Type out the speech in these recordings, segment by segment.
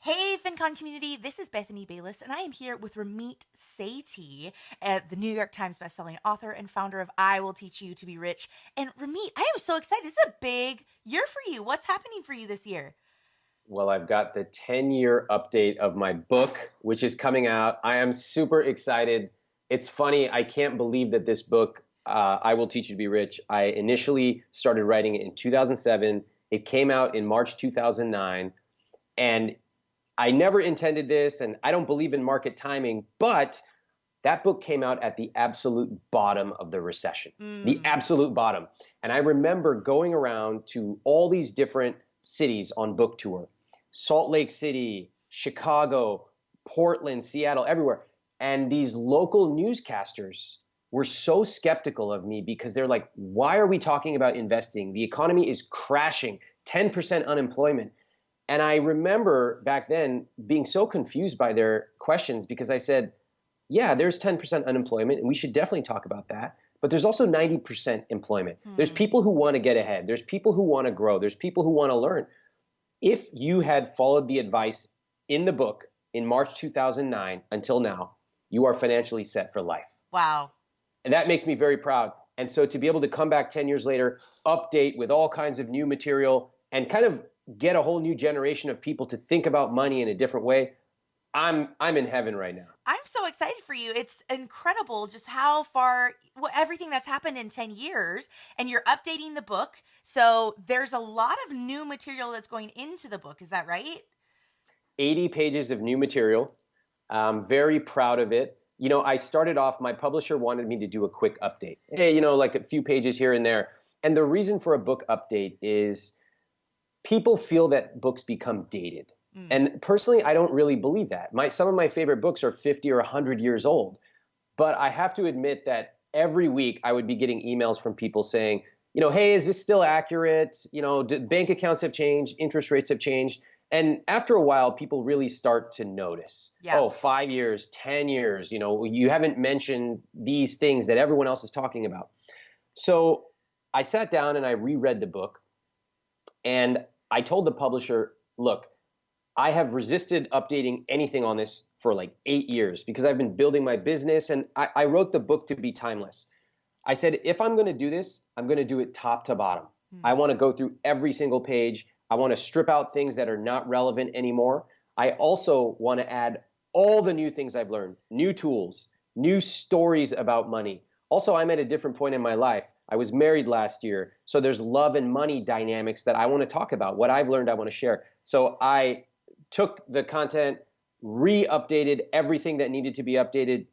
Hey, FinCon community, this is Bethany Bayless, and I am here with Ramit Sethi, the New York Times bestselling author and founder of I Will Teach You to Be Rich. And Ramit, I am so excited. This is a big year for you. What's happening for you this year? Well, I've got the 10-year update of my book, which is coming out. I am super excited. It's funny, I can't believe that this book, I Will Teach You to Be Rich, I initially started writing it in 2007. It came out in March 2009, and I never intended this, and I don't believe in market timing, but that book came out at the absolute bottom of the recession, the absolute bottom. And I remember going around to all these different cities on book tour, Salt Lake City, Chicago, Portland, Seattle, everywhere. And these local newscasters were so skeptical of me because they're like, why are we talking about investing? The economy is crashing, 10% unemployment. And I remember back then being so confused by their questions because I said, yeah, there's 10% unemployment and we should definitely talk about that. But there's also 90% employment. There's people who want to get ahead. There's people who want to grow. There's people who want to learn. If you had followed the advice in the book in March 2009 until now, you are financially set for life. Wow. And that makes me very proud. And so to be able to come back 10 years later, update with all kinds of new material and kind of get a whole new generation of people to think about money in a different way, I'm in heaven right now. I'm so excited for you. It's incredible just how far, everything that's happened in 10 years, and you're updating the book. So there's a lot of new material that's going into the book. Is that right? 80 pages of new material. I'm very proud of it. You know, I started off, my publisher wanted me to do a quick update. Hey, like a few pages here and there. And the reason for a book update is people feel that books become dated. And personally, I don't really believe that. Some of my favorite books are 50 or 100 years old. But I have to admit that every week I would be getting emails from people saying, hey, is this still accurate? Bank accounts have changed, interest rates have changed. And after a while, people really start to notice, 5 years, 10 years, you haven't mentioned these things that everyone else is talking about. So I sat down and I reread the book and I told the publisher, look, I have resisted updating anything on this for like 8 years because I've been building my business and I wrote the book to be timeless. I said, if I'm going to do this, I'm going to do it top to bottom. I want to go through every single page. I want to strip out things that are not relevant anymore. I also want to add all the new things I've learned, new tools, new stories about money. Also, I'm at a different point in my life. I was married last year, so there's love and money dynamics that I want to talk about. What I've learned, I want to share. So I took the content, re-updated everything that needed to be updated,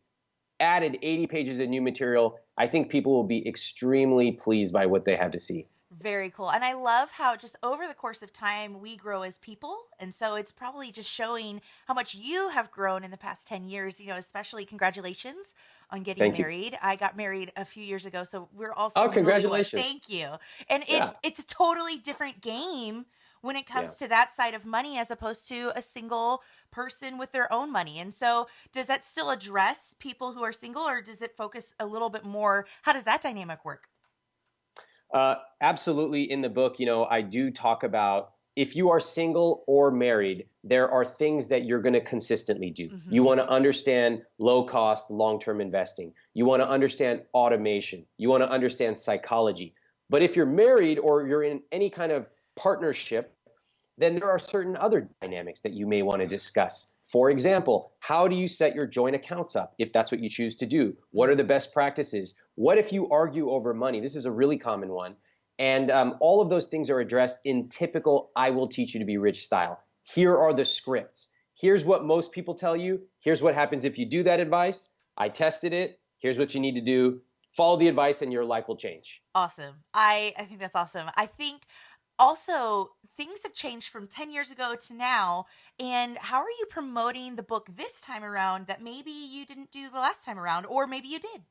added 80 pages of new material. I think people will be extremely pleased by what they have to see. Very cool. And I love how just over the course of time, we grow as people. And so it's probably just showing how much you have grown in the past 10 years, especially congratulations on getting married. I got married a few years ago, so we're also congratulations. Thank you. And it's a totally different game when it comes to that side of money as opposed to a single person with their own money. And so does that still address people who are single, or does it focus a little bit more? How does that dynamic work? Absolutely. In the book, I do talk about if you are single or married, there are things that you're going to consistently do. You want to understand low cost, long-term investing. You want to understand automation. You want to understand psychology. But if you're married or you're in any kind of partnership, then there are certain other dynamics that you may want to discuss. For example, how do you set your joint accounts up if that's what you choose to do? What are the best practices? What if you argue over money? This is a really common one. And all of those things are addressed in typical I Will Teach You to Be Rich style. Here are the scripts. Here's what most people tell you. Here's what happens if you do that advice. I tested it. Here's what you need to do. Follow the advice and your life will change. Awesome. I think that's awesome. I think also, things have changed from 10 years ago to now. And how are you promoting the book this time around that maybe you didn't do the last time around, or maybe you did?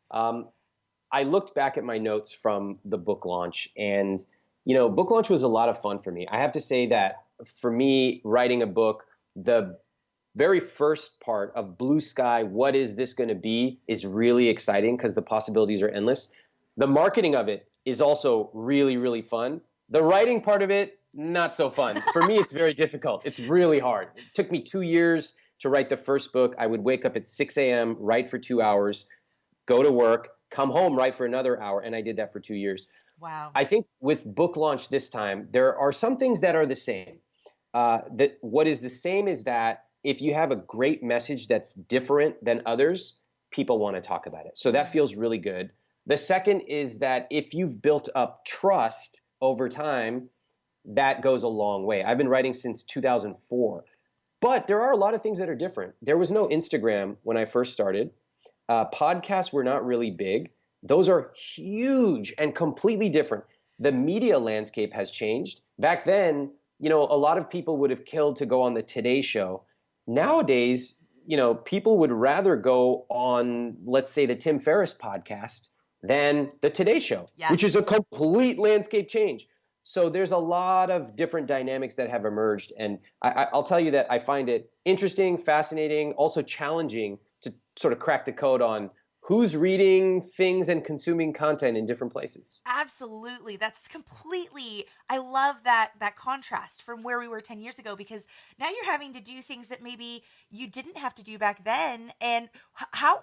I looked back at my notes from the book launch, and, book launch was a lot of fun for me. I have to say that for me, writing a book, the very first part of blue sky, what is this going to be, is really exciting because the possibilities are endless. The marketing of it is also really, really fun. The writing part of it, not so fun. For me, it's very difficult. It's really hard. It took me 2 years to write the first book. I would wake up at 6 a.m., write for 2 hours, go to work, come home, write for another hour. And I did that for 2 years. Wow. I think with book launch this time, there are some things that are the same. That what is the same is that if you have a great message that's different than others, people want to talk about it. So that feels really good. The second is that if you've built up trust over time, that goes a long way. I've been writing since 2004, but there are a lot of things that are different. There was no Instagram when I first started. Podcasts were not really big. Those are huge and completely different. The media landscape has changed. Back then, a lot of people would have killed to go on the Today Show. Nowadays, people would rather go on, let's say, the Tim Ferriss podcast than the Today Show, yes, which is a complete landscape change. So there's a lot of different dynamics that have emerged. And I'll tell you that I find it interesting, fascinating, also challenging to sort of crack the code on who's reading things and consuming content in different places. Absolutely. That's completely, I love that contrast from where we were 10 years ago, because now you're having to do things that maybe you didn't have to do back then. And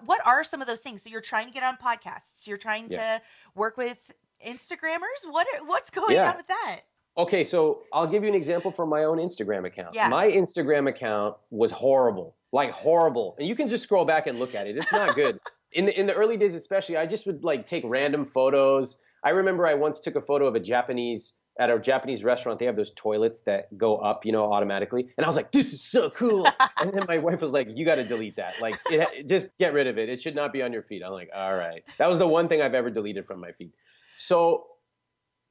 what are some of those things? So you're trying to get on podcasts. You're trying to work with Instagrammers. What's going on with that? Okay, so I'll give you an example from my own Instagram account. Yeah. My Instagram account was horrible, like horrible. And you can just scroll back and look at it. It's not good. In the early days especially, I just would take random photos. I remember I once took a photo of at a Japanese restaurant. They have those toilets that go up, automatically. And I was like, this is so cool. And then my wife was like, you got to delete that. Just get rid of it. It should not be on your feed. I'm like, all right. That was the one thing I've ever deleted from my feed. So,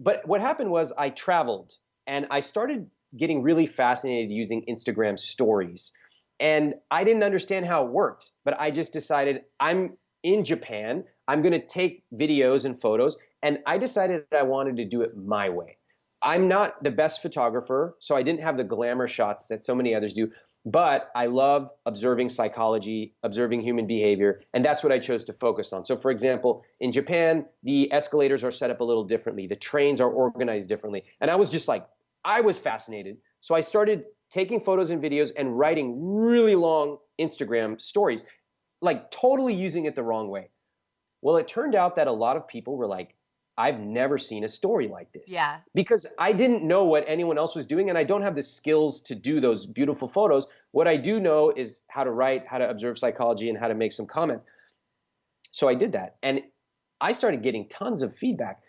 but what happened was I traveled and I started getting really fascinated using Instagram stories. And I didn't understand how it worked, but I just decided I'm in Japan. I'm going to take videos and photos. And I decided that I wanted to do it my way. I'm not the best photographer, so I didn't have the glamour shots that so many others do. But I love observing psychology, observing human behavior, and that's what I chose to focus on. So for example, in Japan, the escalators are set up a little differently. The trains are organized differently. And I was just I was fascinated. So I started taking photos and videos and writing really long Instagram stories, totally using it the wrong way. Well, it turned out that a lot of people were like, I've never seen a story like this. Yeah. Because I didn't know what anyone else was doing, and I don't have the skills to do those beautiful photos. What I do know is how to write, how to observe psychology, and how to make some comments. So I did that, and I started getting tons of feedback.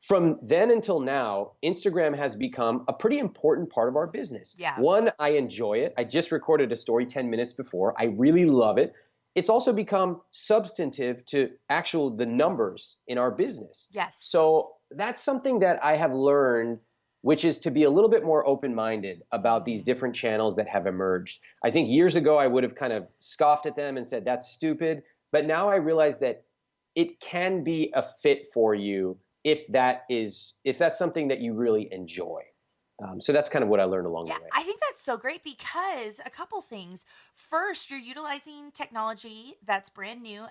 From then until now, Instagram has become a pretty important part of our business. Yeah. One, I enjoy it. I just recorded a story 10 minutes before. I really love it. It's also become substantive to the numbers in our business. Yes. So that's something that I have learned, which is to be a little bit more open-minded about these different channels that have emerged. I think years ago I would have kind of scoffed at them and said, that's stupid. But now I realize that it can be a fit for you if that's something that you really enjoy. So that's kind of what I learned along the way. I think that's so great because a couple things. First, you're utilizing technology that's brand new,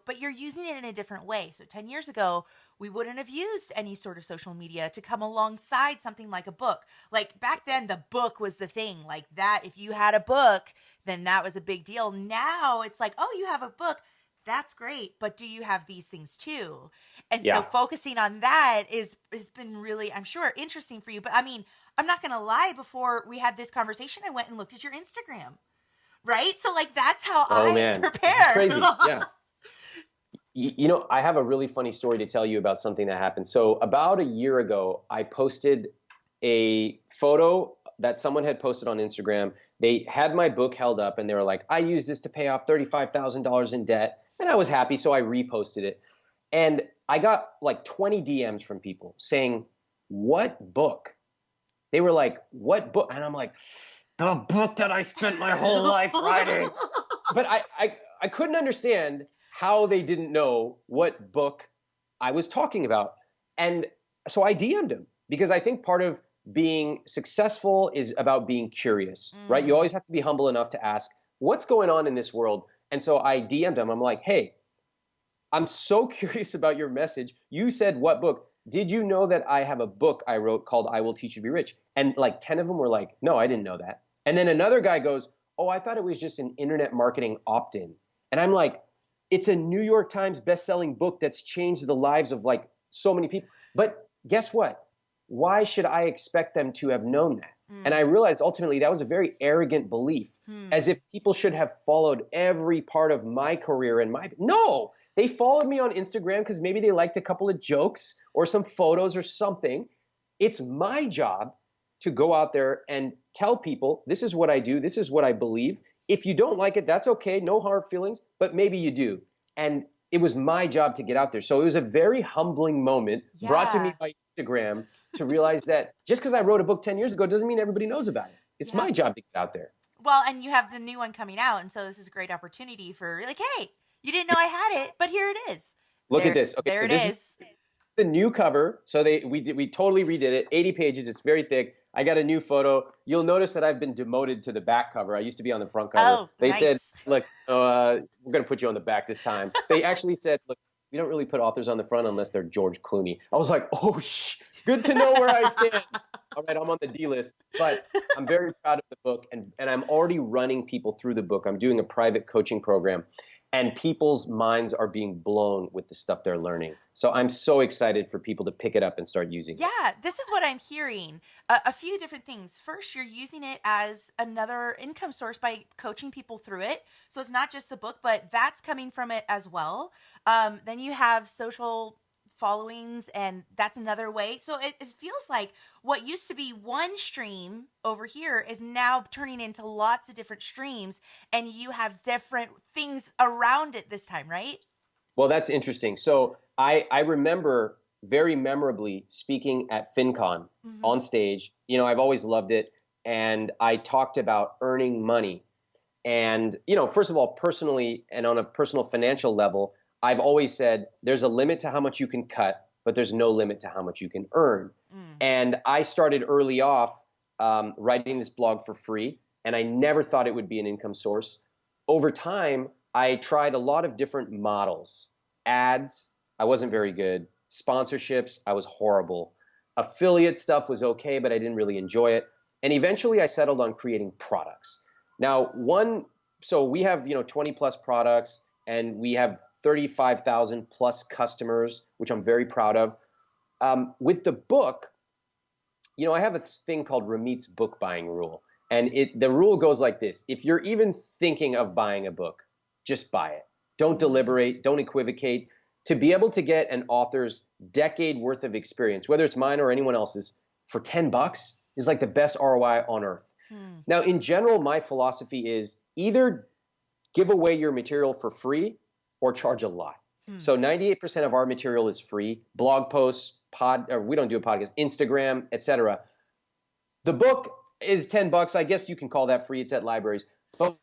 but you're using it in a different way. So 10 years ago, we wouldn't have used any sort of social media to come alongside something like a book. Back then, the book was the thing. That, if you had a book, then that was a big deal. Now it's oh, you have a book. That's great, but do you have these things too? And so focusing on that has been really, I'm sure, interesting for you. But I mean, I'm not going to lie, before we had this conversation, I went and looked at your Instagram, right? So that's how I prepare. It's crazy, yeah. I have a really funny story to tell you about something that happened. So about a year ago, I posted a photo that someone had posted on Instagram. They had my book held up and they were like, I used this to pay off $35,000 in debt. And I was happy, so I reposted it. And I got 20 DMs from people saying, what book? They were like, what book? And I'm like, the book that I spent my whole life writing. But I couldn't understand how they didn't know what book I was talking about. And so I DM'd them, because I think part of being successful is about being curious, right? You always have to be humble enough to ask, what's going on in this world? And so I DM'd them. I'm like, hey, I'm so curious about your message. You said what book? did you know that I have a book I wrote called I Will Teach You to Be Rich? And like 10 of them were like, no, I didn't know that. And then another guy goes, oh, I thought it was just an internet marketing opt-in. And I'm like, it's a New York Times best-selling book that's changed the lives of like so many people. But guess what? Why should I expect them to have known that? And I realized ultimately that was a very arrogant belief, as if people should have followed every part of my career and no, they followed me on Instagram because maybe they liked a couple of jokes or some photos or something. It's my job to go out there and tell people, this is what I do, this is what I believe. If you don't like it, that's okay, no hard feelings, but maybe you do. And it was my job to get out there. So it was a very humbling moment brought to me by Instagram to realize that just because I wrote a book 10 years ago doesn't mean everybody knows about it. It's my job to get out there. Well, and you have the new one coming out, and so this is a great opportunity for like, hey, you didn't know I had it, but here it is. Look at this. Okay, there so it this is. The new cover. So we totally redid it. 80 pages. It's very thick. I got a new photo. You'll notice that I've been demoted to the back cover. I used to be on the front cover. Oh, they nice. said, look, we're going to put you on the back this time. They actually said, look, we don't really put authors on the front unless they're George Clooney. I was like, oh, good to know where I stand. All right, I'm on the D list. But I'm very proud of the book, and I'm already running people through the book. I'm doing a private coaching program, and people's minds are being blown with the stuff they're learning. So I'm so excited for people to pick it up and start using it. Yeah, this is what I'm hearing. A few different things. First, you're using it as another income source by coaching people through it. So it's not just the book, but that's coming from it as well. Then you have social followings, and that's another way. So it feels like what used to be one stream over here is now turning into lots of different streams, and you have different things around it this time, right? Well, that's interesting. So I remember very memorably speaking at FinCon on stage. You know, I've always loved it. And I talked about earning money. And, you know, first of all, personally and on a personal financial level, I've always said there's a limit to how much you can cut, but there's no limit to how much you can earn. And I started early off writing this blog for free, and I never thought it would be an income source. Over time, I tried a lot of different models. Ads, I wasn't very good. Sponsorships, I was horrible. Affiliate stuff was okay, but I didn't really enjoy it. And eventually I settled on creating products. Now, so we have, 20 plus products, and we have 35,000 plus customers, which I'm very proud of. With the book, I have a thing called Ramit's book buying rule. And the rule goes like this. If you're even thinking of buying a book, just buy it. Don't deliberate, don't equivocate. To be able to get an author's decade worth of experience, whether it's mine or anyone else's, for $10 is like the best ROI on earth. Now, in general, my philosophy is either give away your material for free or charge a lot. So 98% of our material is free. Blog posts, we don't do a podcast, Instagram, etc. The book is $10. I guess you can call that free. It's at libraries. But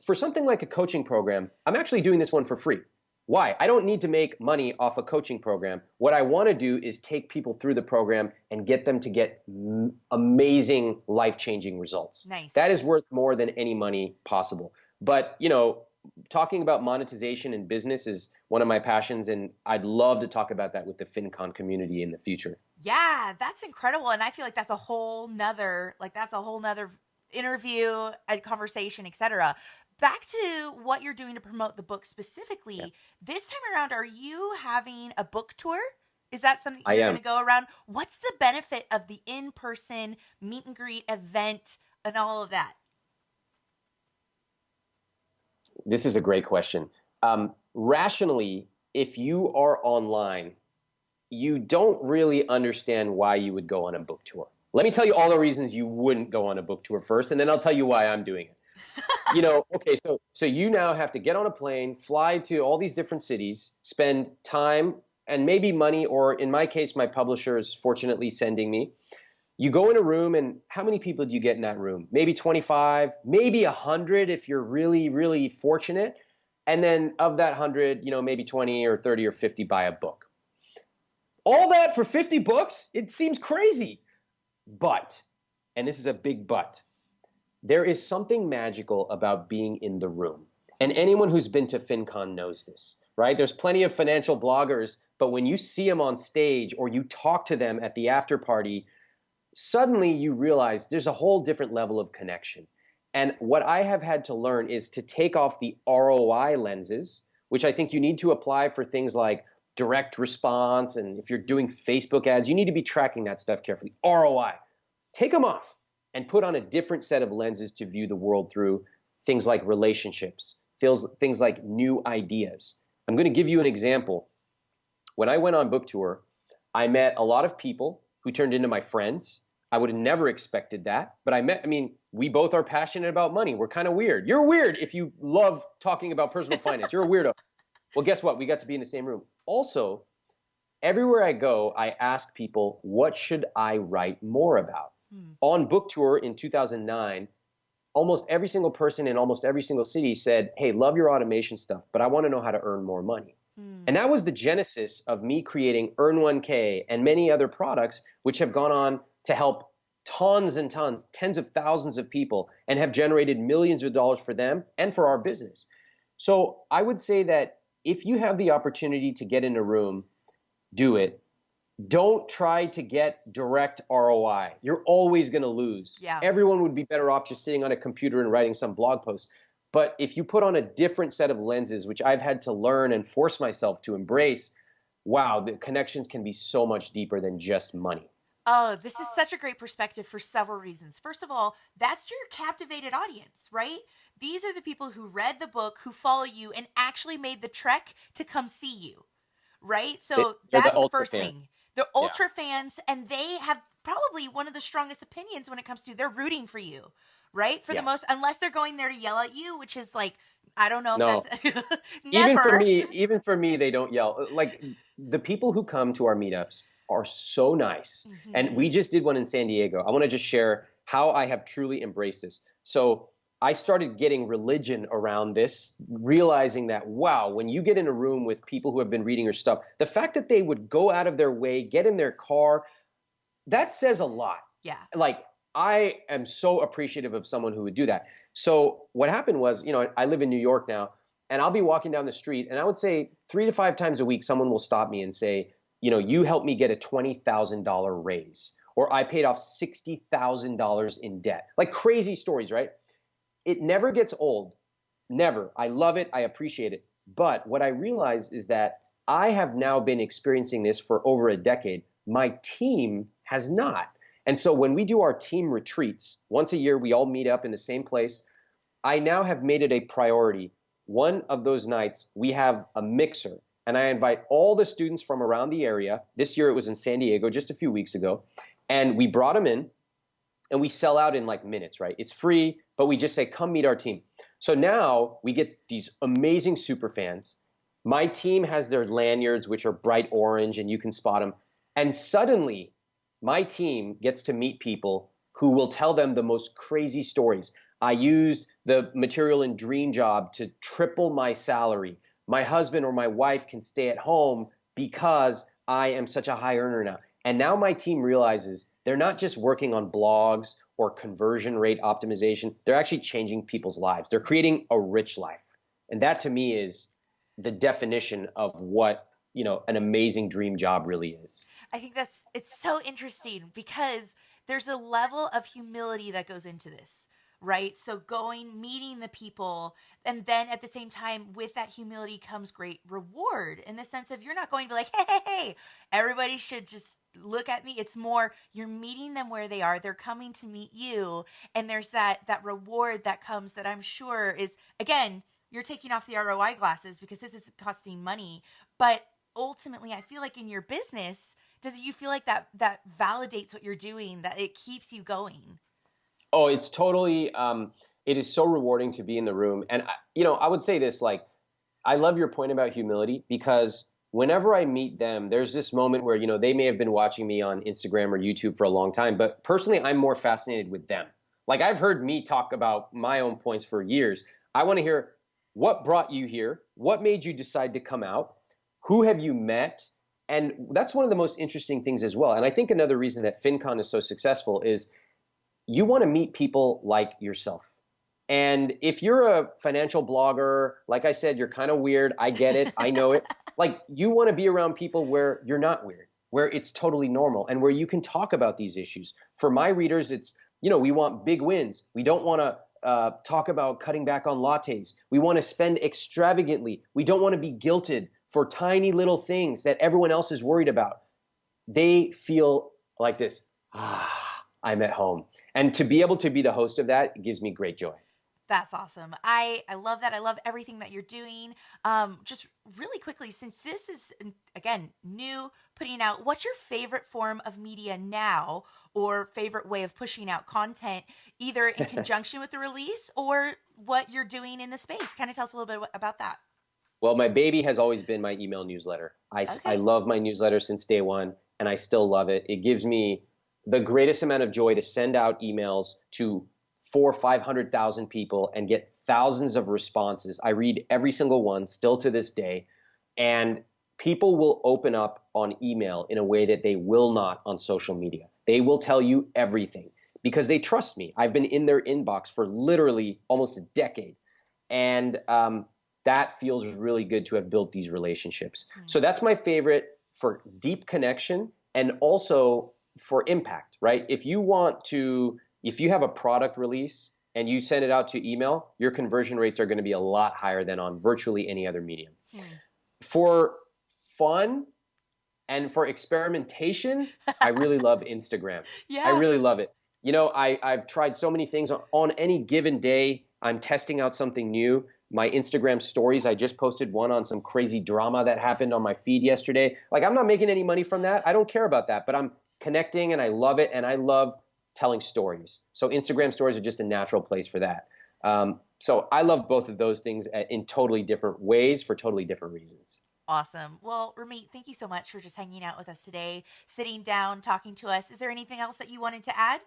for something like a coaching program, I'm actually doing this one for free. Why? I don't need to make money off a coaching program. What I want to do is take people through the program and get them to get amazing, life-changing results. Nice. That is worth more than any money possible. But, talking about monetization in business is one of my passions, and I'd love to talk about that with the FinCon community in the future. Yeah, that's incredible. And I feel like that's a whole nother interview, a conversation, etc. Back to what you're doing to promote the book specifically. This time around, are you having a book tour? Is that something you're going to go around? What's the benefit of the in-person meet and greet event and all of that? This is a great question. Rationally, if you are online, you don't really understand why you would go on a book tour. Let me tell you all the reasons you wouldn't go on a book tour first, and then I'll tell you why I'm doing it. Okay, so you now have to get on a plane, fly to all these different cities, spend time and maybe money, or in my case, my publisher is fortunately sending me. You go in a room, and how many people do you get in that room? Maybe 25, maybe 100 if you're really, really fortunate. And then of that 100, maybe 20 or 30 or 50 buy a book. All that for 50 books? It seems crazy. But, and this is a big but, there is something magical about being in the room. And anyone who's been to FinCon knows this, right? There's plenty of financial bloggers, but when you see them on stage or you talk to them at the after party, suddenly you realize there's a whole different level of connection. And what I have had to learn is to take off the ROI lenses, which I think you need to apply for things like direct response. And if you're doing Facebook ads, you need to be tracking that stuff carefully. ROI, take them off and put on a different set of lenses to view the world through. Things like relationships, things like new ideas. I'm going to give you an example. When I went on book tour, I met a lot of people who turned into my friends. I would have never expected that, but we both are passionate about money. We're kind of weird. You're weird if you love talking about personal finance. You're a weirdo. Well, guess what? We got to be in the same room. Also, everywhere I go, I ask people, what should I write more about? On book tour in 2009, almost every single person in almost every single city said, hey, love your automation stuff, but I want to know how to earn more money. And that was the genesis of me creating Earn 1K and many other products, which have gone on to help tons and tons, tens of thousands of people, and have generated millions of dollars for them and for our business. So I would say that if you have the opportunity to get in a room, do it. Don't try to get direct ROI. You're always going to lose. Yeah. Everyone would be better off just sitting on a computer and writing some blog post. But if you put on a different set of lenses, which I've had to learn and force myself to embrace, wow, the connections can be so much deeper than just money. Oh, this is such a great perspective for several reasons. First of all, that's your captivated audience, right? These are the people who read the book, who follow you, and actually made the trek to come see you, right? So that's the first thing. They're ultra fans, and they have probably one of the strongest opinions when it comes to they're rooting for you, right? For the most, unless they're going there to yell at you, which is like, I don't know if that's never. Even for me, they don't yell. Like the people who come to our meetups are so nice. And we just did one in San Diego. I want to just share how I have truly embraced this. So I started getting religion around this, realizing that, wow, when you get in a room with people who have been reading your stuff, the fact that they would go out of their way, get in their car, that says a lot. Yeah. Like, I am so appreciative of someone who would do that. So what happened was, I live in New York now, and I'll be walking down the street, and I would say 3 to 5 times a week, someone will stop me and say, you helped me get a $20,000 raise, or I paid off $60,000 in debt. Like crazy stories, right? It never gets old. Never. I love it. I appreciate it. But what I realize is that I have now been experiencing this for over a decade. My team has not. And so when we do our team retreats, once a year, we all meet up in the same place. I now have made it a priority. One of those nights, we have a mixer, and I invite all the students from around the area. This year, it was in San Diego just a few weeks ago. And we brought them in, and we sell out in like minutes, right? It's free, but we just say, come meet our team. So now we get these amazing super fans. My team has their lanyards, which are bright orange, and you can spot them. And suddenly, my team gets to meet people who will tell them the most crazy stories. I used the material in Dream Job to triple my salary. My husband or my wife can stay at home because I am such a high earner now. And now my team realizes they're not just working on blogs or conversion rate optimization. They're actually changing people's lives. They're creating a rich life. And that to me is the definition of what an amazing dream job really is. I think it's so interesting because there's a level of humility that goes into this, right? So meeting the people, and then at the same time with that humility comes great reward in the sense of you're not going to be like, hey, everybody should just look at me. It's more you're meeting them where they are. They're coming to meet you. And there's that reward that comes that I'm sure is, again, you're taking off the ROI glasses because this is costing money. But ultimately, I feel like in your business, does you feel like that validates what you're doing, that it keeps you going? Oh, it's totally, it is so rewarding to be in the room. And, I would say this, like, I love your point about humility because whenever I meet them, there's this moment where, they may have been watching me on Instagram or YouTube for a long time, but personally, I'm more fascinated with them. Like, I've heard me talk about my own points for years. I want to hear what brought you here, what made you decide to come out, who have you met? And that's one of the most interesting things as well. And I think another reason that FinCon is so successful is you want to meet people like yourself. And if you're a financial blogger, like I said, you're kind of weird. I get it. I know it. Like, you want to be around people where you're not weird, where it's totally normal, and where you can talk about these issues. For my readers, it's, we want big wins. We don't want to talk about cutting back on lattes. We want to spend extravagantly. We don't want to be guilted for tiny little things that everyone else is worried about. They feel like this, I'm at home. And to be able to be the host of that gives me great joy. That's awesome. I love that. I love everything that you're doing. Just really quickly, since this is, again, new, putting out, what's your favorite form of media now, or favorite way of pushing out content, either in conjunction with the release or what you're doing in the space? Kind of tell us a little bit about that. Well, my baby has always been my email newsletter. I love my newsletter since day one, and I still love it. It gives me the greatest amount of joy to send out emails to 400,000 or 500,000 people and get thousands of responses. I read every single one still to this day, and people will open up on email in a way that they will not on social media. They will tell you everything because they trust me. I've been in their inbox for literally almost a decade, and that feels really good to have built these relationships. So that's my favorite for deep connection and also for impact, right? If you have a product release and you send it out to email, your conversion rates are going to be a lot higher than on virtually any other medium. For fun and for experimentation, I really love Instagram. Yeah. I really love it. I've tried so many things. On any given day, I'm testing out something new. My Instagram stories, I just posted one on some crazy drama that happened on my feed yesterday. Like, I'm not making any money from that. I don't care about that, but I'm connecting and I love it. And I love telling stories. So Instagram stories are just a natural place for that. So I love both of those things in totally different ways for totally different reasons. Awesome. Well, Ramit, thank you so much for just hanging out with us today, sitting down, talking to us. Is there anything else that you wanted to add?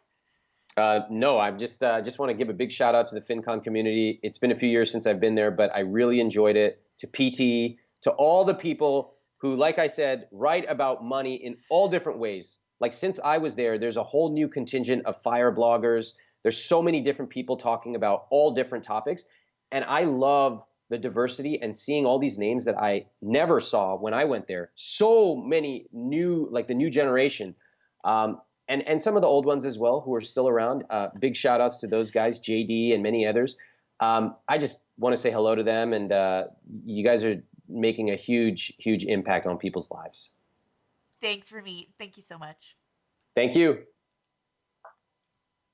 No, I just want to give a big shout out to the FinCon community. It's been a few years since I've been there, but I really enjoyed it. To PT, to all the people who, like I said, write about money in all different ways. Like, since I was there, there's a whole new contingent of fire bloggers. There's so many different people talking about all different topics. And I love the diversity and seeing all these names that I never saw when I went there. So many new, like the new generation. And some of the old ones as well who are still around. Big shout outs to those guys, JD and many others. I just want to say hello to them. And you guys are making a huge, huge impact on people's lives. Thanks, Ramit. Thank you so much. Thank you.